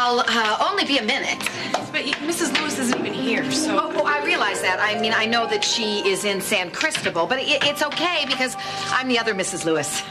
I'll only be a minute. But Mrs. Lewis isn't even here, so... Oh, I realize that. I mean, I know that she is in San Cristobal, but it's okay because I'm the other Mrs. Lewis.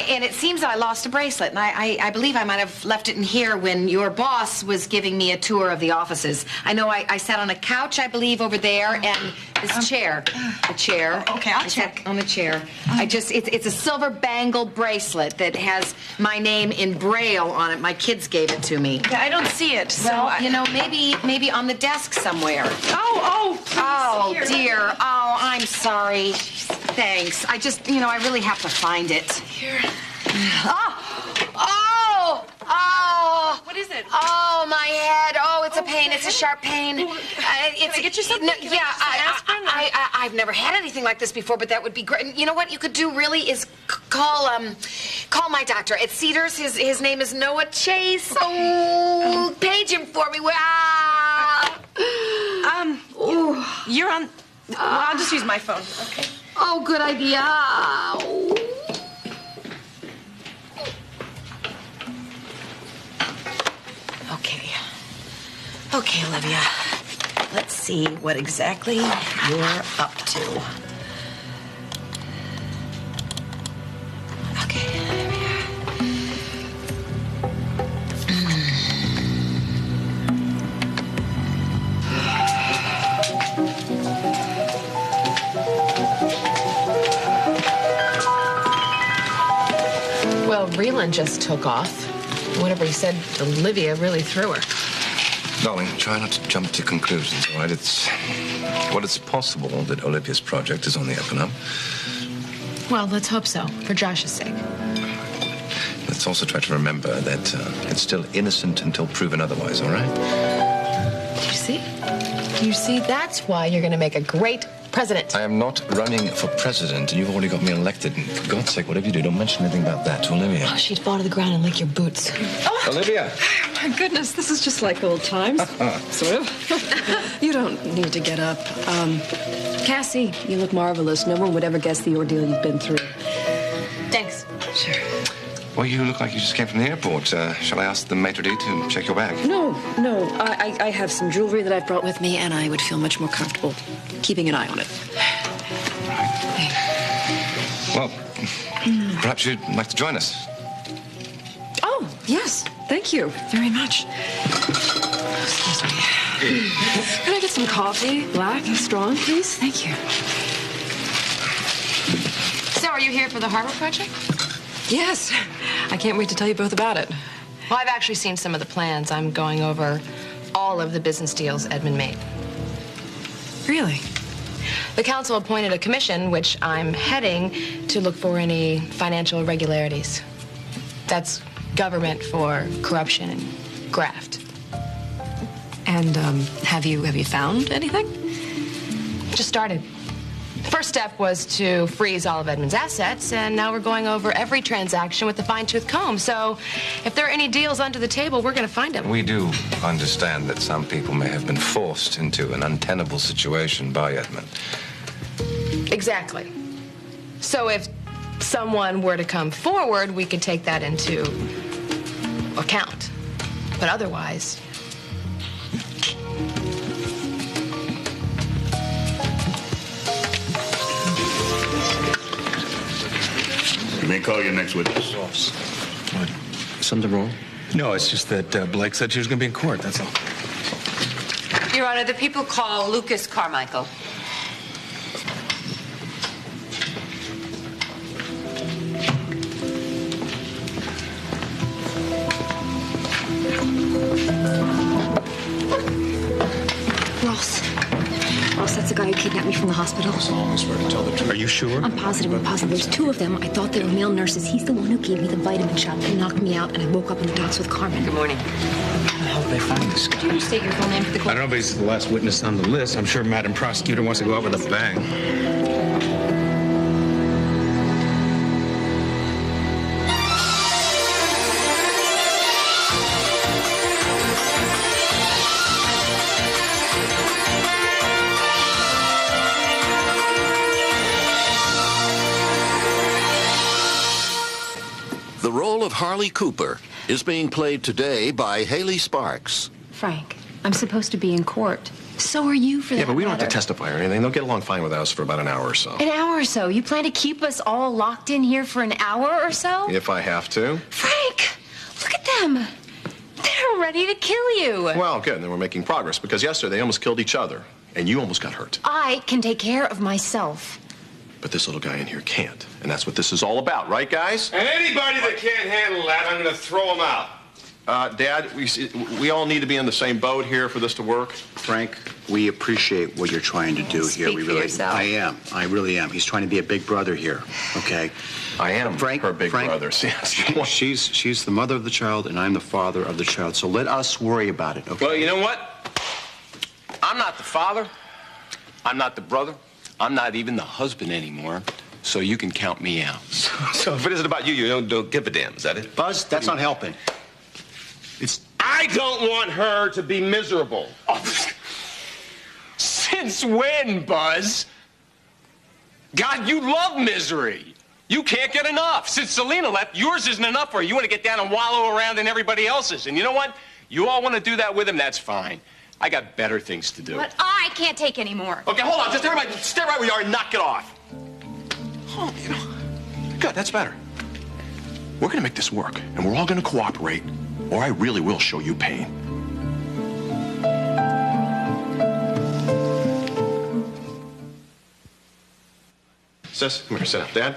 And it seems that I lost a bracelet, and I believe I might have left it in here when your boss was giving me a tour of the offices. I know I sat on a couch, I believe, over there, and this chair. The chair. Okay, I'll check. On the chair. It's a silver bangle bracelet that has my name in Braille on it. My kids gave it to me. Yeah, I don't see it, so Well, you know, maybe on the desk somewhere. Oh, please. Oh, Here. dear. Oh, I'm sorry. Thanks. I just, you know, I really have to find it. Here. Oh! What is it? Oh, my head. Oh, it's a pain. It's a sharp pain. Can I get you something? No, Can I yeah, get some aspirin? I've never had anything like this before, but that would be great. You know what you could do really is call my doctor at Cedars. His name is Noah Chase. Oh, page him for me. You're on... Well, I'll just use my phone, okay? Oh, good idea. Ow. Okay, Olivia. Let's see what exactly you're up to. Okay, there we are. Well, Reland just took off. Whatever he said, Olivia really threw her. Darling, try not to jump to conclusions, all right? It's possible that Olivia's project is on the up and up. Well, let's hope so, for Josh's sake. Let's also try to remember that it's still innocent until proven otherwise, all right? You see? You see, that's why you're going to make a great president. I am not running for president, and you've already got me elected. And for God's sake, whatever you do, don't mention anything about that to Olivia. Oh, she'd fall to the ground and lick your boots. Olivia! My goodness, this is just like old times. Sort of. You don't need to get up. Cassie, you look marvelous. No one would ever guess the ordeal you've been through. Thanks. Sure. Well, you look like you just came from the airport. Shall I ask the maitre d' to check your bag? No. I have some jewelry that I've brought with me, and I would feel much more comfortable keeping an eye on it. Well, perhaps you'd like to join us. Oh, yes. Thank you very much. Excuse me. Can I get some coffee? Black, strong, please? Thank you. So, are you here for the harbor project? Yes. I can't wait to tell you both about it. Well, I've actually seen some of the plans. I'm going over all of the business deals Edmund made. Really? The council appointed a commission, which I'm heading, to look for any financial irregularities. That's government for corruption and graft. And, have you found anything? Just started. First step was to freeze all of Edmund's assets, and now we're going over every transaction with a fine-tooth comb. So if there are any deals under the table, we're going to find them. We do understand that some people may have been forced into an untenable situation by Edmund. Exactly. So if someone were to come forward, we could take that into account. But otherwise... You may call your next witness. What? Something wrong? No, it's just that Blake said she was going to be in court, that's all. Your Honor, the people call Lucas Carmichael. Ross, that's the guy who kidnapped me from the hospital. I swear to tell the truth. Are you sure? I'm positive. There's two of them. I thought they were male nurses. He's the one who gave me the vitamin shot that knocked me out, and I woke up in the docks with Carmen. Good morning. How the hell did they find this guy? Could you state your full name for the I court? don't know, but he's the last witness on the list. I'm sure Madam Prosecutor wants to go out with a bang. The role of Harley Cooper is being played today by Haley Sparks. Frank, I'm supposed to be in court. So are you, for that Yeah, but we don't have to matter. testify or anything. They'll get along fine with us for about an hour or so. An hour or so? You plan to keep us all locked in here for an hour or so? If I have to. Frank, look at them. They're ready to kill you. Well, good. Then we're making progress because yesterday they almost killed each other, and you almost got hurt. I can take care of myself. But this little guy in here can't, and that's what this is all about, right, guys? And anybody that can't handle that, I'm going to throw them out. Dad, we all need to be in the same boat here for this to work. Frank, we appreciate what you're trying to do here. Speak We for really. yourself. I really am. He's trying to be a big brother here. Okay. I am Frank, her big Frank, brother. She's the mother of the child, and I'm the father of the child. So let us worry about it. Okay. Well, you know what? I'm not the father. I'm not the brother. I'm not even the husband anymore. So you can count me out. So if it isn't about you, you don't give a damn. Is that it? Buzz, that's not helping. I don't want her to be miserable. Since when, Buzz? God, you love misery. You can't get enough. Since Selena left, yours isn't enough for her. You want to get down and wallow around in everybody else's. And you know what? You all want to do that with him, that's fine. I got better things to do. But I can't take any more. Okay, hold on. Just everybody stay right where you are and knock it off. Oh, you know, good, that's better. We're gonna make this work, and we're all gonna cooperate, or I really will show you pain. Sis, come here, sit down. Dad?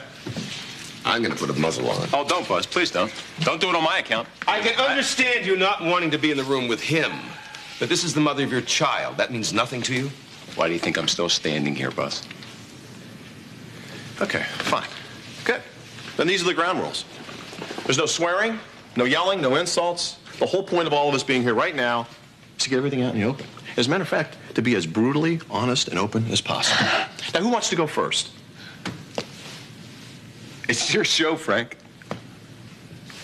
I'm going to put a muzzle on. Oh, don't, Buzz. Please don't. Don't do it on my account. I can understand you not wanting to be in the room with him, but this is the mother of your child. That means nothing to you? Why do you think I'm still standing here, Buzz? Okay, fine. Good. Then these are the ground rules. There's no swearing, no yelling, no insults. The whole point of all of us being here right now is to get everything out in the open. As a matter of fact, to be as brutally honest and open as possible. Now, who wants to go first? It's your show, Frank.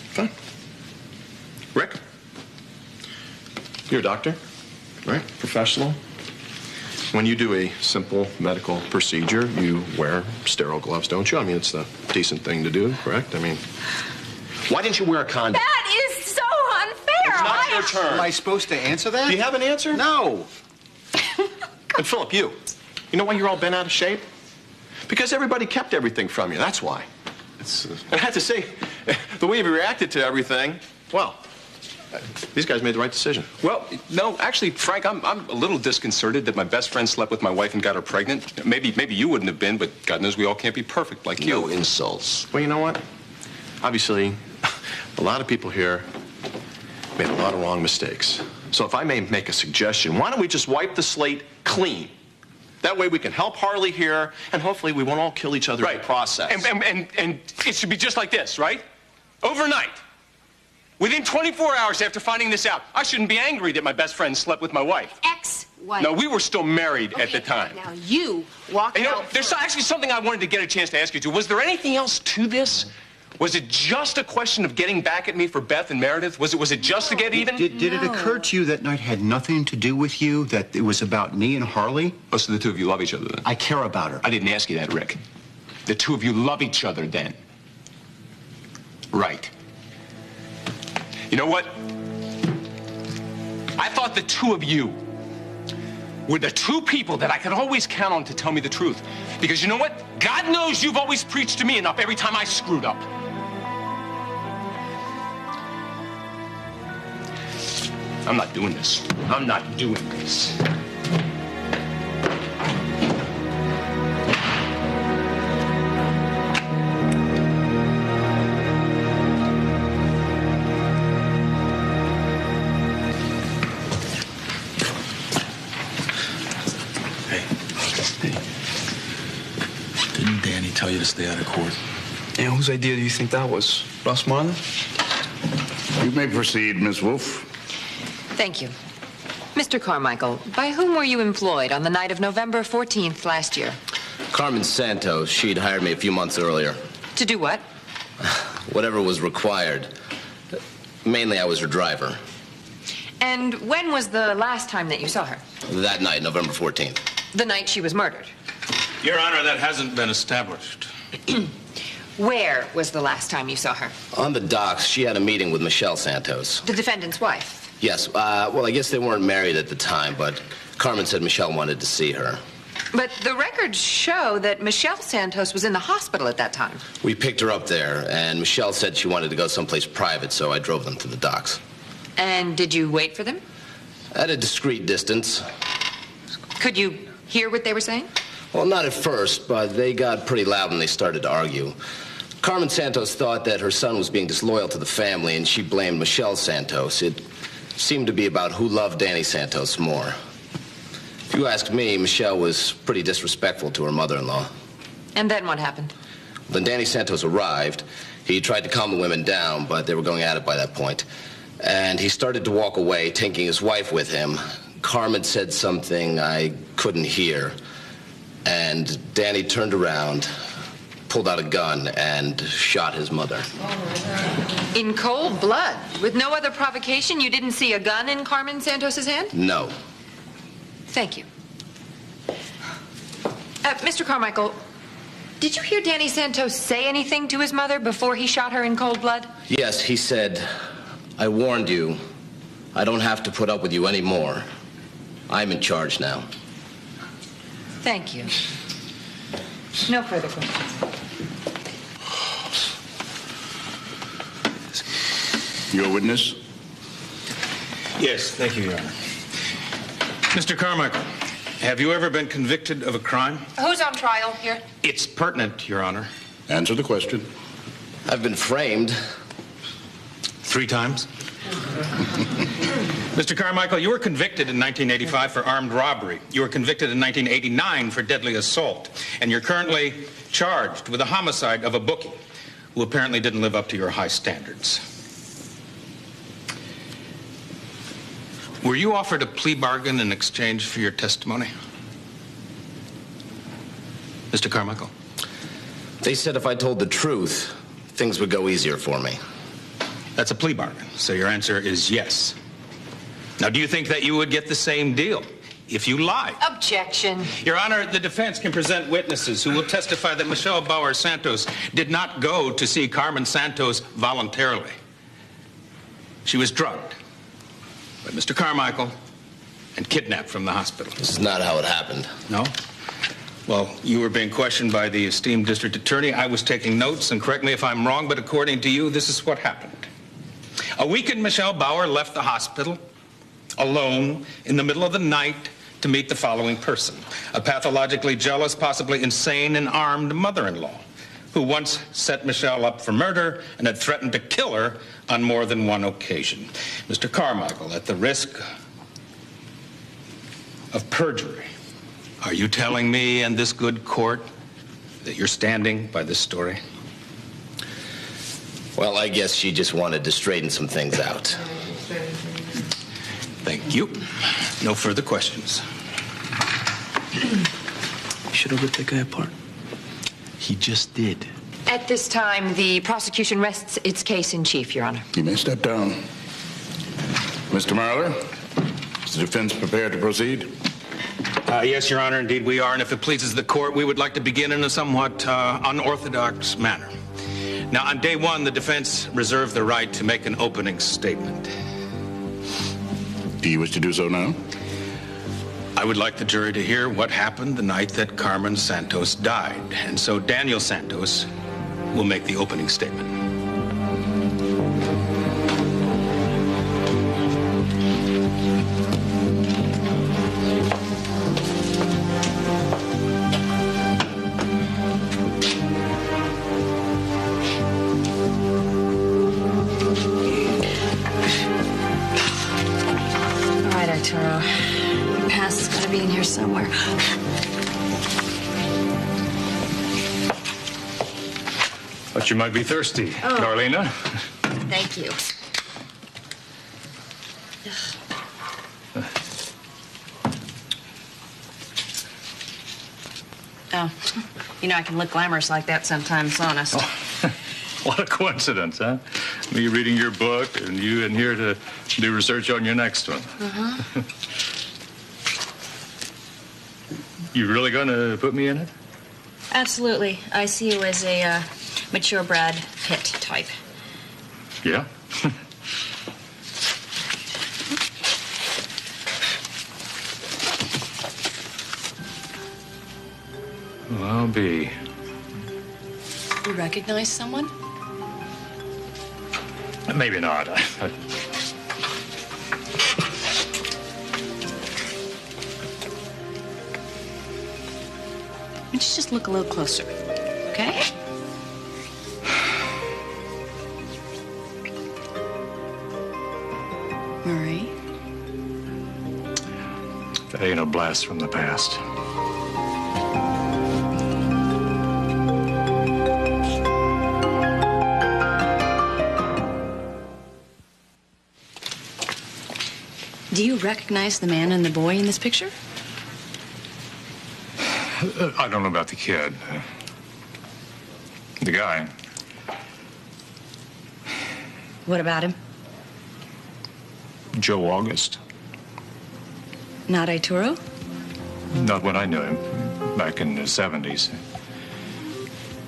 Fine. Rick? You're a doctor, right? Professional. When you do a simple medical procedure, you wear sterile gloves, don't you? I mean, it's the decent thing to do, correct? I mean, why didn't you wear a condom? That is so unfair. It's not your turn. Am I supposed to answer that? Do you have an answer? No. And Philip, you know why you're all bent out of shape? Because everybody kept everything from you, that's why. And I have to say, the way you reacted to everything, well, these guys made the right decision. Well, no, actually, Frank, I'm a little disconcerted that my best friend slept with my wife and got her pregnant. Maybe you wouldn't have been, but God knows we all can't be perfect like you. No insults. Well, you know what? Obviously, a lot of people here made a lot of wrong mistakes. So if I may make a suggestion, why don't we just wipe the slate clean? That way we can help Harley here, and hopefully we won't all kill each other in the process. And it should be just like this, right? Overnight. Within 24 hours after finding this out, I shouldn't be angry that my best friend slept with my wife. Ex-wife. No, we were still married at the time. Now you walk And you know, out there's first. actually something I wanted to get a chance to ask you, too. Was there anything else to this? Was it just a question of getting back at me for Beth and Meredith? Was it just to get even? Did it occur to you that night had nothing to do with you, that it was about me and Harley? Oh, so the two of you love each other then? I care about her. I didn't ask you that, Rick. The two of you love each other then. Right. You know what? I thought the two of you were the two people that I could always count on to tell me the truth. Because you know what? God knows you've always preached to me enough every time I screwed up. I'm not doing this. I'm not doing this. Didn't Danny tell you to stay out of court? And whose idea do you think that was? Russ Marlin? You may proceed, Miss Wolf. Thank you. Mr. Carmichael, by whom were you employed on the night of November 14th last year? Carmen Santos. She'd hired me a few months earlier. To do what? Whatever was required. Mainly, I was her driver. And when was the last time that you saw her? That night, November 14th. The night she was murdered. Your Honor, that hasn't been established. Where was the last time you saw her? On the docks, she had a meeting with Michelle Santos. The defendant's wife. Yes, well, I guess they weren't married at the time, but Carmen said Michelle wanted to see her. But the records show that Michelle Santos was in the hospital at that time. We picked her up there, and Michelle said she wanted to go someplace private, so I drove them to the docks. And did you wait for them? At a discreet distance. Could you hear what they were saying? Well, not at first, but they got pretty loud when they started to argue. Carmen Santos thought that her son was being disloyal to the family, and she blamed Michelle Santos. It seemed to be about who loved Danny Santos more. If you ask me, Michelle was pretty disrespectful to her mother-in-law. And then what happened? When Danny Santos arrived, he tried to calm the women down, but they were going at it by that point. And he started to walk away, taking his wife with him. Carmen said something I couldn't hear. And Danny turned around, pulled out a gun, and shot his mother. In cold blood? With no other provocation? You didn't see a gun in Carmen Santos's hand? No. Thank you. Mr. Carmichael, did you hear Danny Santos say anything to his mother before he shot her in cold blood? Yes, he said, "I warned you. I don't have to put up with you anymore. I'm in charge now." Thank you. No further questions. Your witness? Yes, thank you, Your Honor. Mr. Carmichael, have you ever been convicted of a crime? Who's on trial here? It's pertinent, Your Honor. Answer the question. I've been framed. 3 times? Mr. Carmichael, you were convicted in 1985 for armed robbery. You were convicted in 1989 for deadly assault. And you're currently charged with the homicide of a bookie who apparently didn't live up to your high standards. Were you offered a plea bargain in exchange for your testimony? Mr. Carmichael? They said if I told the truth, things would go easier for me. That's a plea bargain, so your answer is yes. Now, do you think that you would get the same deal if you lied? Objection. Your Honor, the defense can present witnesses who will testify that Michelle Bauer Santos did not go to see Carmen Santos voluntarily. She was drugged by Mr. Carmichael and kidnapped from the hospital. This is not how it happened. No? Well, you were being questioned by the esteemed district attorney. I was taking notes, and correct me if I'm wrong, but according to you, this is what happened. A weakened Michelle Bauer left the hospital alone in the middle of the night to meet the following person: a pathologically jealous, possibly insane and armed mother-in-law who once set Michelle up for murder and had threatened to kill her on more than one occasion. Mr. Carmichael, at the risk of perjury, are you telling me and this good court that you're standing by this story? Well, I guess she just wanted to straighten some things out. Thank you. No further questions. You should have ripped that guy apart. He just did. At this time, the prosecution rests its case in chief, Your Honor. You may step down. Mr. Marler, is the defense prepared to proceed? Yes, Your Honor, indeed we are. And if it pleases the court, we would like to begin in a somewhat unorthodox manner. Now, on day one, the defense reserved the right to make an opening statement. Do you wish to do so now? I would like the jury to hear what happened the night that Carmen Santos died. And so Daniel Santos will make the opening statement. All right, Arturo. Your pass has got to be in here somewhere. Thought you might be thirsty, Carlina. Thank you. Oh, you know, I can look glamorous like that sometimes, honest. What a coincidence, huh? Me reading your book and you in here to do research on your next one. Uh-huh. You really gonna put me in it? Absolutely. I see you as a mature Brad Pitt type. Yeah? Well, I'll be. You recognize someone? Maybe not. Let's just look a little closer, okay? Marie? That ain't a blast from the past. Do you recognize the man and the boy in this picture? I don't know about the kid. The guy. What about him? Joe August. Not Arturo? Not when I knew him, back in the 70s.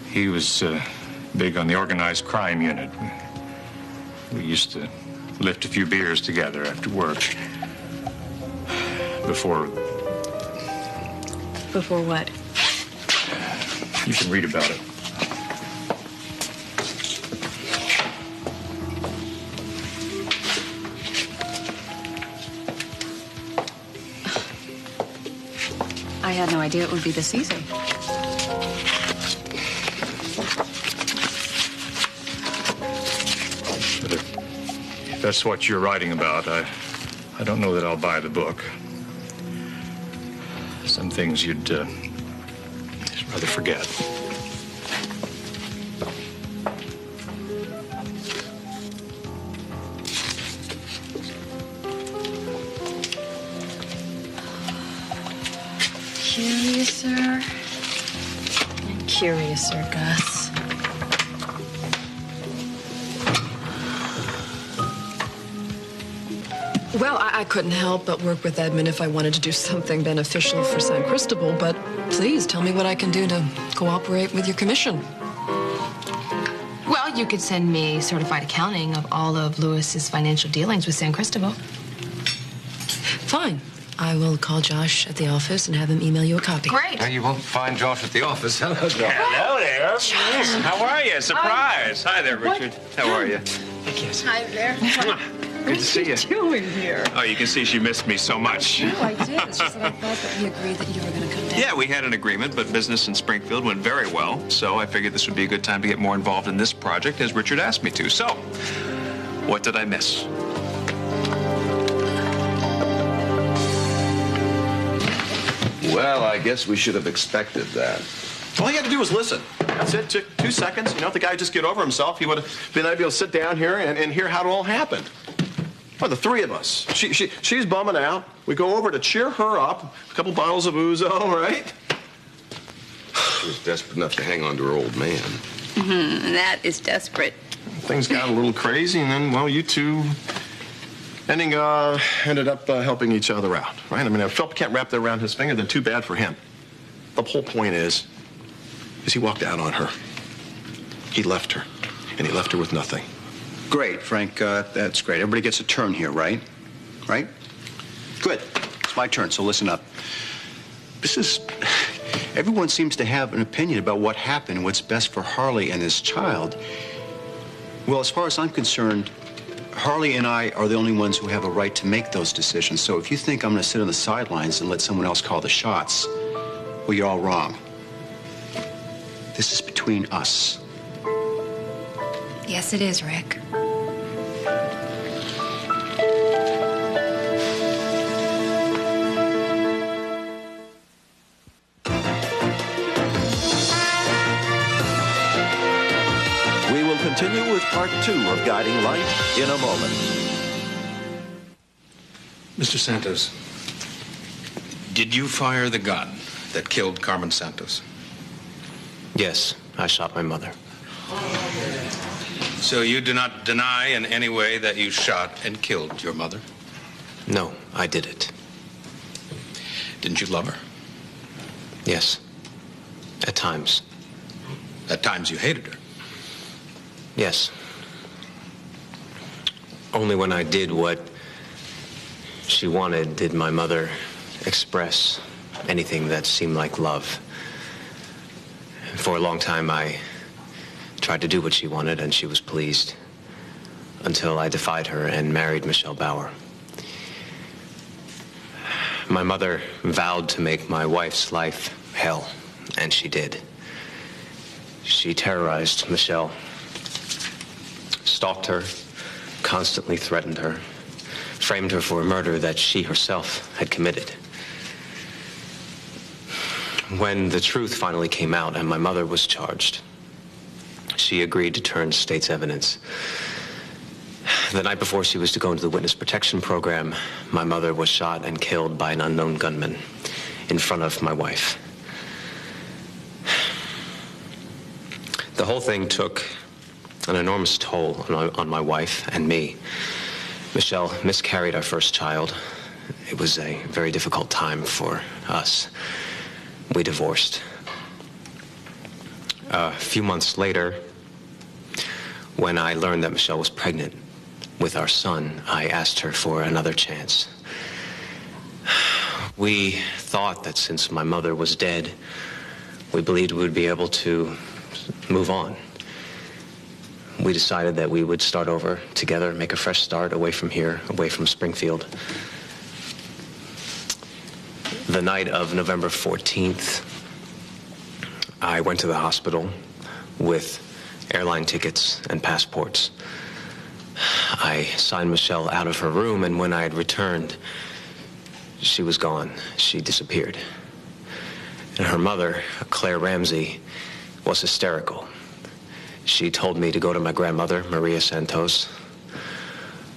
He was big on the organized crime unit. We used to lift a few beers together after work. Before what? You can read about it. I had no idea it would be this easy. But if that's what you're writing about, I don't know that I'll buy the book. Some things you'd rather forget. Curiouser and curiouser, Gus. Well, I couldn't help but work with Edmund if I wanted to do something beneficial for San Cristobal, but please tell me what I can do to cooperate with your commission. Well, you could send me certified accounting of all of Lewis's financial dealings with San Cristobal. Fine. I will call Josh at the office and have him email you a copy. Great. Now, you won't find Josh at the office. Hello, Josh. Hello there. How are you? Surprise. Hi there, Richard. How are you? Hi there. Good to see you. What are you doing here? Oh, you can see she missed me so much. No, I did. It's just that I thought that we agreed that you were going to come down. Yeah, we had an agreement, but business in Springfield went very well, so I figured this would be a good time to get more involved in this project, as Richard asked me to. So, what did I miss? Well, I guess we should have expected that. All you had to do was listen. That's it. Took 2 seconds. You know, if the guy would just get over himself, he would have been able to sit down here and hear how it all happened. Well, the three of us. She's bumming out. We go over to cheer her up. A couple bottles of ouzo, right? She was desperate enough to hang on to her old man. That is desperate. Things got a little crazy, and then, well, you two ended up helping each other out, right? I mean, if Philip can't wrap that around his finger, then too bad for him. The whole point is he walked out on her. He left her, and he left her with nothing. Great, Frank. That's great. Everybody gets a turn here, right? Right? Good. It's my turn, so listen up. Everyone seems to have an opinion about what happened and what's best for Harley and his child. Well, as far as I'm concerned, Harley and I are the only ones who have a right to make those decisions. So if you think I'm going to sit on the sidelines and let someone else call the shots, well, you're all wrong. This is between us. Yes, it is, Rick. We will continue with part 2 of Guiding Light in a moment. Mr. Santos, did you fire the gun that killed Carmen Santos? Yes, I shot my mother. So you do not deny in any way that you shot and killed your mother? No, I did it. Didn't you love her? Yes. At times. At times you hated her? Yes. Only when I did what she wanted did my mother express anything that seemed like love. For a long time, I tried to do what she wanted, and she was pleased, until I defied her and married Michelle Bauer. My mother vowed to make my wife's life hell, and she did. She terrorized Michelle, stalked her, constantly threatened her, framed her for a murder that she herself had committed. When the truth finally came out and my mother was charged, she agreed to turn state's evidence. The night before she was to go into the witness protection program, my mother was shot and killed by an unknown gunman in front of my wife. The whole thing took an enormous toll on my wife and me. Michelle miscarried our first child. It was a very difficult time for us. We divorced. A few months later, when I learned that Michelle was pregnant with our son, I asked her for another chance. We thought that since my mother was dead, we believed we would be able to move on. We decided that we would start over together, make a fresh start away from here, away from Springfield. The night of November 14th, I went to the hospital with airline tickets and passports. I signed Michelle out of her room, and when I had returned, she was gone. She disappeared. And her mother, Claire Ramsey, was hysterical. She told me to go to my grandmother, Maria Santos,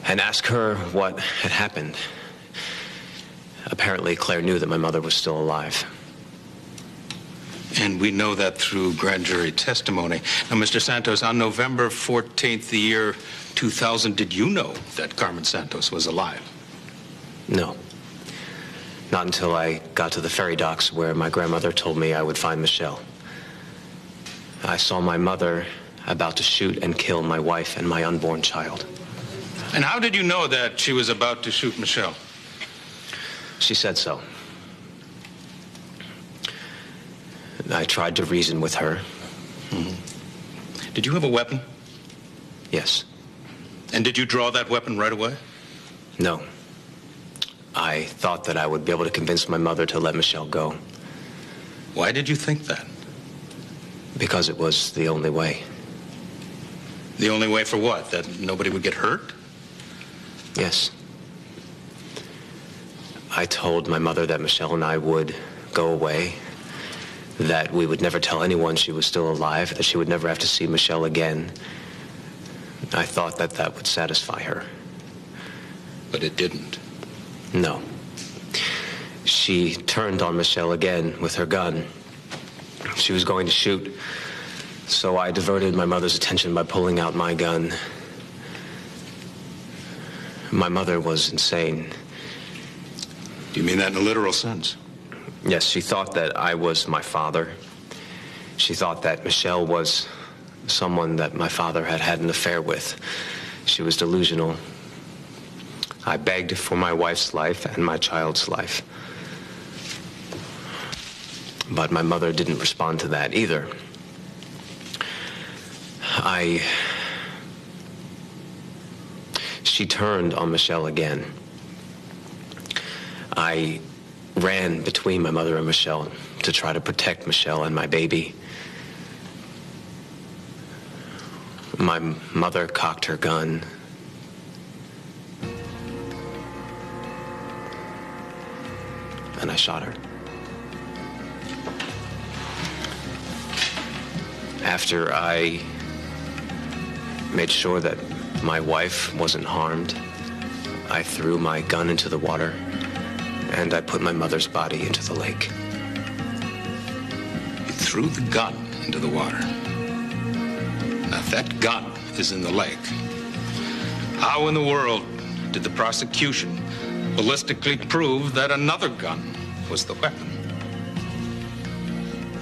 and ask her what had happened. Apparently, Claire knew that my mother was still alive. And we know that through grand jury testimony. Now, Mr. Santos, on November 14th, the year 2000, did you know that Carmen Santos was alive? No. Not until I got to the ferry docks where my grandmother told me I would find Michelle. I saw my mother about to shoot and kill my wife and my unborn child. And how did you know that she was about to shoot Michelle? She said so. I tried to reason with her. Mm-hmm. Did you have a weapon? Yes. And did you draw that weapon right away? No. I thought that I would be able to convince my mother to let Michelle go. Why did you think that? Because it was the only way. The only way for what? That nobody would get hurt? Yes. I told my mother that Michelle and I would go away, that we would never tell anyone she was still alive, that she would never have to see Michelle again. I thought that that would satisfy her. But it didn't. No. She turned on Michelle again with her gun. She was going to shoot, so I diverted my mother's attention by pulling out my gun. My mother was insane. Do you mean that in a literal sense? Yes, she thought that I was my father. She thought that Michelle was someone that my father had had an affair with. She was delusional. I begged for my wife's life and my child's life. But my mother didn't respond to that either. She turned on Michelle again. I ran between my mother and Michelle to try to protect Michelle and my baby. My mother cocked her gun. And I shot her. After I made sure that my wife wasn't harmed, I threw my gun into the water, and I put my mother's body into the lake. You threw the gun into the water. Now, if that gun is in the lake, how in the world did the prosecution ballistically prove that another gun was the weapon?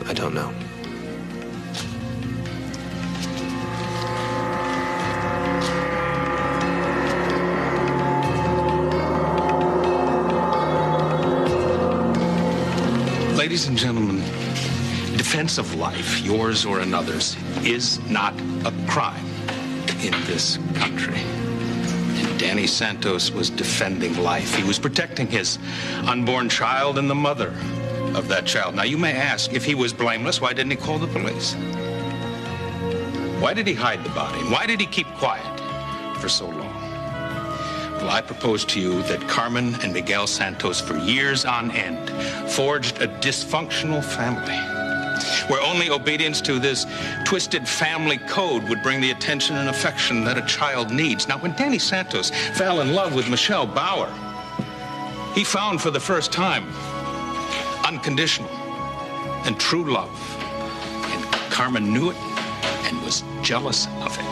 I don't know. Ladies and gentlemen, defense of life, yours or another's, is not a crime in this country. And Danny Santos was defending life. He was protecting his unborn child and the mother of that child. Now, you may ask, if he was blameless, why didn't he call the police? Why did he hide the body? Why did he keep quiet for so long? Well, I propose to you that Carmen and Miguel Santos, for years on end, forged a dysfunctional family, where only obedience to this twisted family code would bring the attention and affection that a child needs. Now, when Danny Santos fell in love with Michelle Bauer, he found for the first time unconditional and true love. And Carmen knew it and was jealous of it.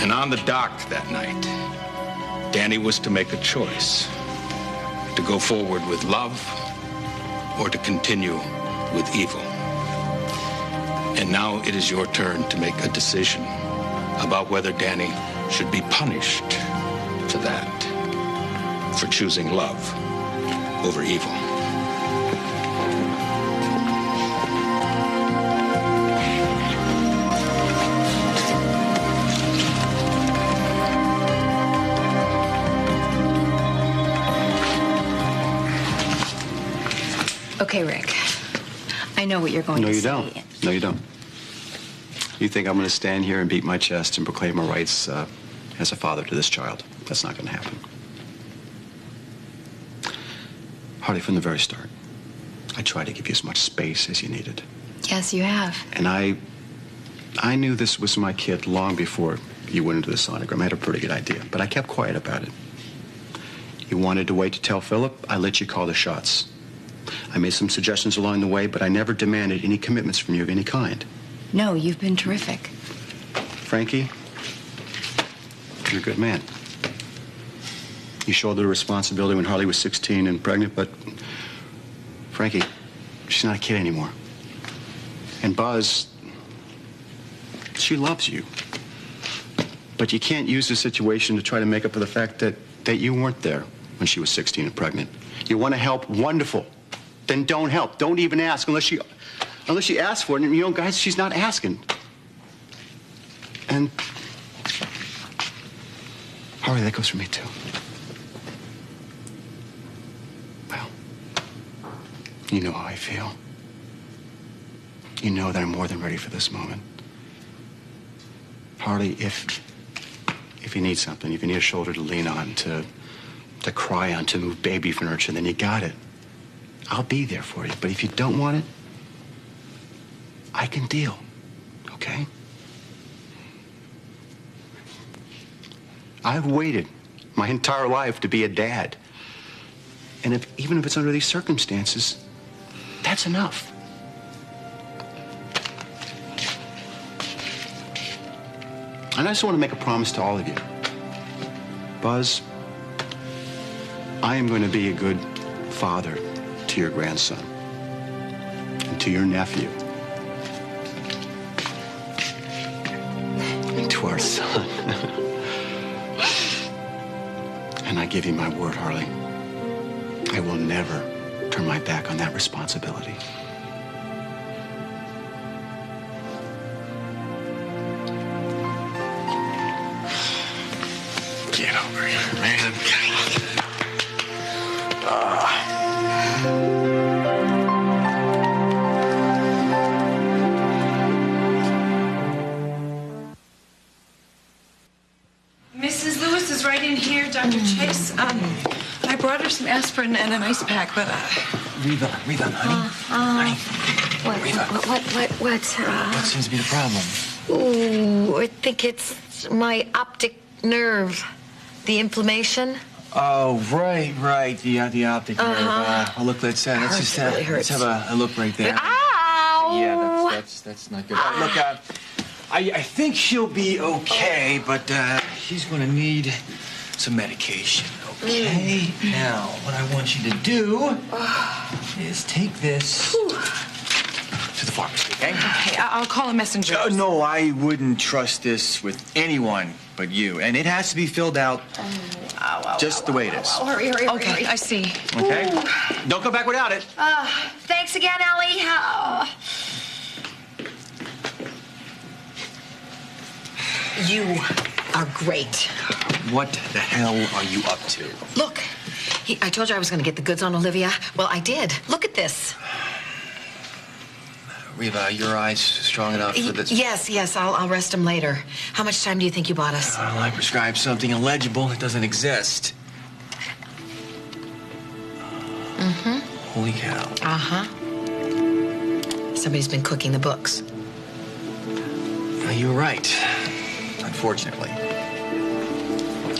And on the dock that night, Danny was to make a choice, to go forward with love or to continue with evil. And now it is your turn to make a decision about whether Danny should be punished for that, for choosing love over evil. Okay, Rick. I know what you're going to say. No, you don't. No, you don't. You think I'm going to stand here and beat my chest and proclaim my rights as a father to this child. That's not going to happen. Harley, from the very start, I tried to give you as much space as you needed. Yes, you have. And I knew this was my kid long before you went into the sonogram. I had a pretty good idea, but I kept quiet about it. You wanted to wait to tell Philip. I let you call the shots. I made some suggestions along the way, but I never demanded any commitments from you of any kind. No, you've been terrific. Frankie, you're a good man. You shouldered the responsibility when Harley was 16 and pregnant, but Frankie, she's not a kid anymore. And Buzz, she loves you. But you can't use the situation to try to make up for the fact that you weren't there when she was 16 and pregnant. You want to help? Wonderful. Then don't help. Don't even ask unless she asks for it. And, you know, guys, she's not asking. And, Harley, that goes for me, too. Well, you know how I feel. You know that I'm more than ready for this moment. Harley, if you need something, if you need a shoulder to lean on, to cry on, to move baby furniture, then you got it. I'll be there for you. But if you don't want it, I can deal, okay? I've waited my entire life to be a dad. And even if it's under these circumstances, that's enough. And I just want to make a promise to all of you. Buzz, I am going to be a good father to your grandson and to your nephew and to our son. And I give you my word, Harley, I will never turn my back on that responsibility. Get over here, man. Mrs. Lewis is right in here, Dr. Chase. I brought her some aspirin and an ice pack, but Reva, honey. What seems to be the problem? Ooh, I think it's my optic nerve. The inflammation. Oh, right. The optic nerve. Oh, look, let's just really let's have a look right there. Ow! Yeah, that's not good. Look, I think she'll be okay, but she's going to need some medication. Okay. Now, what I want you to do is take this to the the pharmacy, okay? Okay, I'll call a messenger. No, I wouldn't trust this with anyone but you. And it has to be filled out just the way it is. Hurry. Okay, I see. Okay? Don't come back without it. Thanks again, Ellie. You are great. What the hell are you up to? Look, I told you I was going to get the goods on Olivia. Well, I did. Look at this. Reva, your eyes strong enough for this? Yes. I'll rest them later. How much time do you think you bought us? Well, I prescribed something illegible that doesn't exist. Mm-hmm. Holy cow. Uh-huh. Somebody's been cooking the books. You were right. Unfortunately.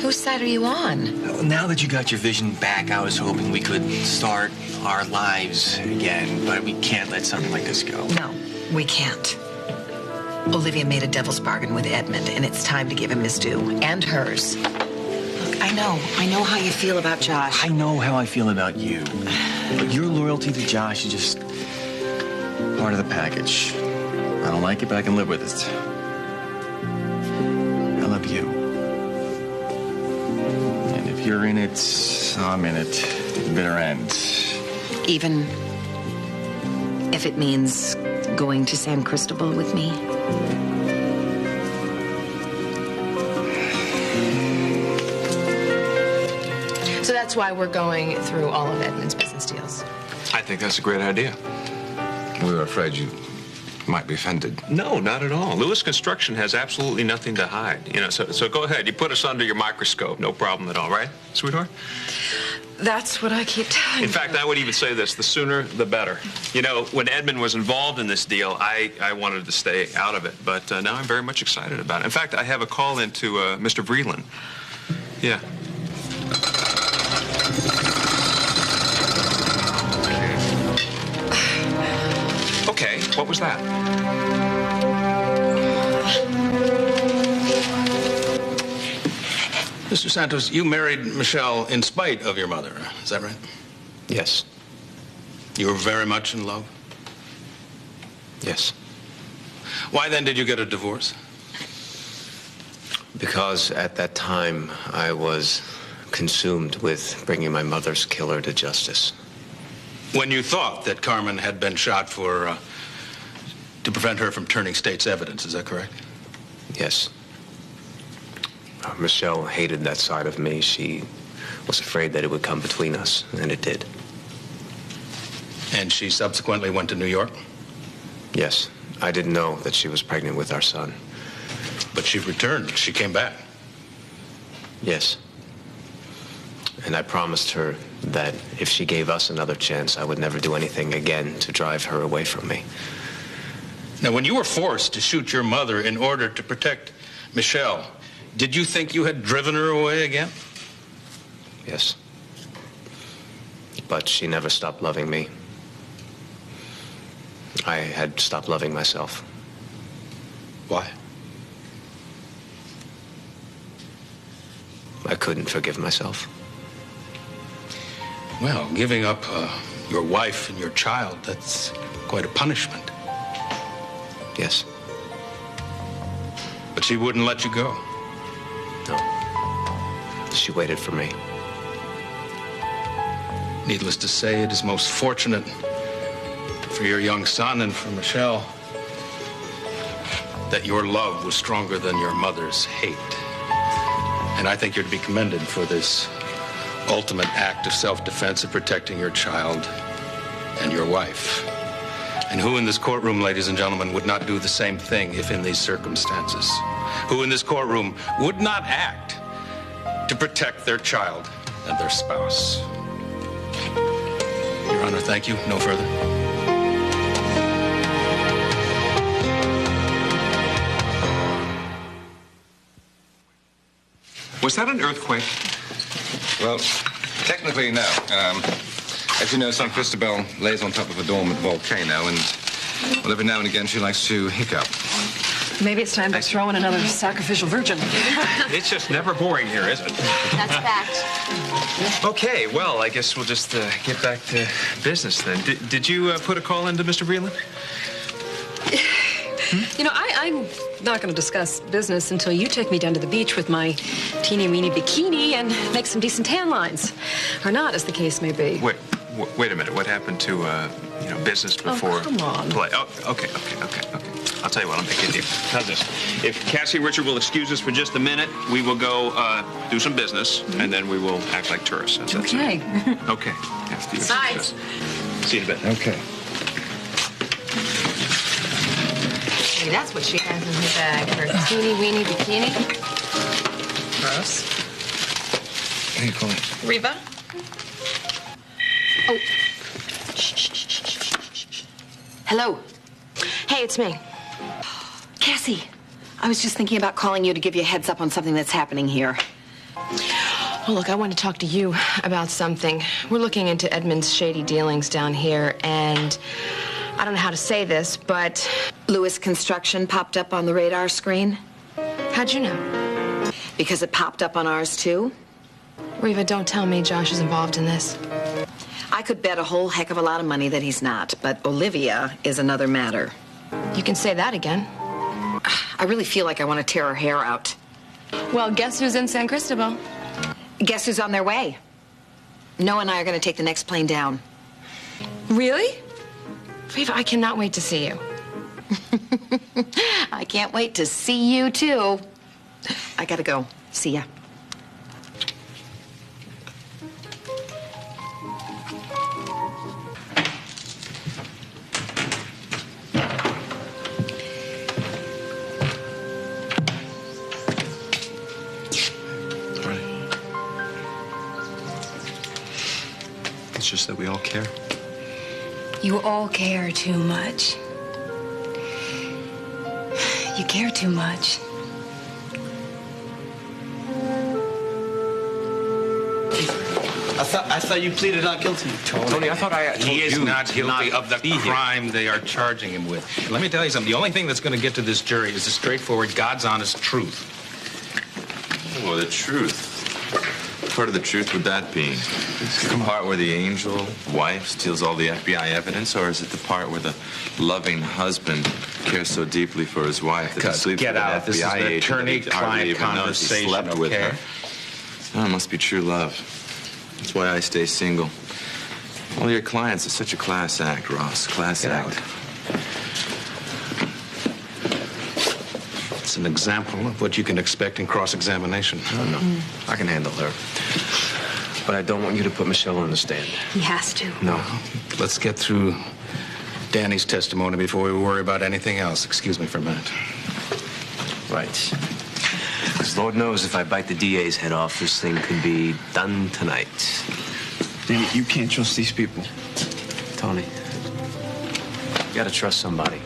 Whose side are you on? Now that you got your vision back, I was hoping we could start our lives again, but we can't let something like this go. No, we can't. Olivia made a devil's bargain with Edmund, and it's time to give him his due, and hers. Look, I know how you feel about Josh. I know how I feel about you, but your loyalty to Josh is just part of the package. I don't like it, but I can live with it. I love you. And if you're in it, I'm in it to the bitter end. Even if it means going to San Cristobal with me? So that's why we're going through all of Edmund's business deals. I think that's a great idea. We were afraid you might be offended. No, not at all. Lewis Construction has absolutely nothing to hide. So go ahead. You put us under your microscope. No problem at all, right, sweetheart? That's what I keep telling you. In fact, I would even say this, the sooner, the better. When Edmund was involved in this deal, I wanted to stay out of it, but now I'm very much excited about it. In fact, I have a call into Mr. Vreeland. Yeah. Okay, what was that? Mr. Santos, you married Michelle in spite of your mother, is that right? Yes. You were very much in love? Yes. Why then did you get a divorce? Because at that time, I was consumed with bringing my mother's killer to justice. When you thought that Carmen had been shot to prevent her from turning state's evidence, is that correct? Yes. Michelle hated that side of me. She was afraid that it would come between us, and it did. And she subsequently went to New York? Yes. I didn't know that she was pregnant with our son. But she returned. She came back. Yes. And I promised her that if she gave us another chance, I would never do anything again to drive her away from me. Now, when you were forced to shoot your mother in order to protect Michelle, did you think you had driven her away again? Yes. But she never stopped loving me. I had stopped loving myself. Why? I couldn't forgive myself. Well, giving up your wife and your child, that's quite a punishment. Yes. But she wouldn't let you go. No. She waited for me. Needless to say, it is most fortunate for your young son and for Michelle that your love was stronger than your mother's hate. And I think you're to be commended for this ultimate act of self-defense of protecting your child and your wife. And who in this courtroom, ladies and gentlemen, would not do the same thing if in these circumstances? Who in this courtroom would not act to protect their child and their spouse? Your Honor, thank you. No further. Was that an earthquake? Well, technically, no. As you know, San Cristobal lays on top of a dormant volcano, and well, every now and again she likes to hiccup. Maybe it's time to throw in another sacrificial virgin. It's just never boring here, is it? That's fact. Okay, well, I guess we'll just get back to business then. Did you put a call into Mr. Vreeland? You know, I'm not going to discuss business until you take me down to the beach with my teeny weeny bikini and make some decent tan lines. Or not, as the case may be. Wait a minute. What happened to, business before come on. play? Oh, okay. I'll tell you what, I'll make a deal. How's this? If Cassie and Richard will excuse us for just a minute, we will go do some business, and then we will act like tourists. That's Okay. Okay. After you Sides. See you in a bit. Okay. Hey, that's what she has in her bag. Her teeny weeny bikini. Gross. Who are you calling? Reva? Oh. Hello. Hey, it's me. Cassie, I was just thinking about calling you to give you a heads up on something that's happening here. Well, look, I want to talk to you about something. We're looking into Edmund's shady dealings down here, and I don't know how to say this, but... Lewis Construction popped up on the radar screen. How'd you know? Because it popped up on ours, too. Reva, don't tell me Josh is involved in this. I could bet a whole heck of a lot of money that he's not, but Olivia is another matter. You can say that again. I really feel like I want to tear her hair out. Well, guess who's in San Cristobal? Guess who's on their way? Noah and I are going to take the next plane down. Really? Reva, I cannot wait to see you. I can't wait to see you, too. I gotta go. See ya. It's just that we all care. You all care too much. You care too much. I thought you pleaded not guilty. Tony, I thought I told He is you not guilty of the crime they are charging him with. Let me tell you something. The only thing that's going to get to this jury is the straightforward, God's honest truth. Oh, the truth. What part of the truth would that be? Is it the part where the angel wife steals all the FBI evidence, or is it the part where the loving husband cares so deeply for his wife that he sleeps Get with out. an This is FBI an agent that he attorney-client hardly even knows he conversation, slept with okay? her? Oh, it must be true love. That's why I stay single. All your clients are such a class act, Ross. Class act. It's an example of what you can expect in cross-examination. No. I can handle her. But I don't want you to put Michelle on the stand. He has to. No. Let's get through Danny's testimony before we worry about anything else. Excuse me for a minute. Right. Because Lord knows if I bite the DA's head off, this thing could be done tonight. Danny, you can't trust these people. Tony, you gotta trust somebody.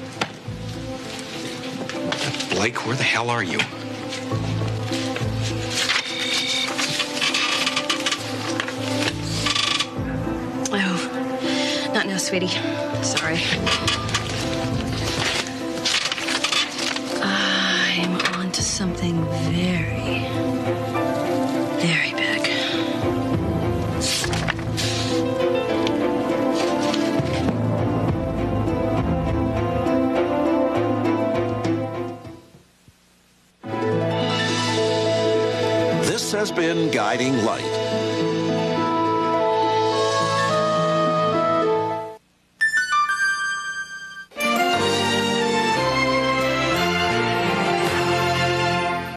Blake, where the hell are you? Oh, not now, sweetie. Sorry. I'm on to something very, very big. This has been Guiding Light.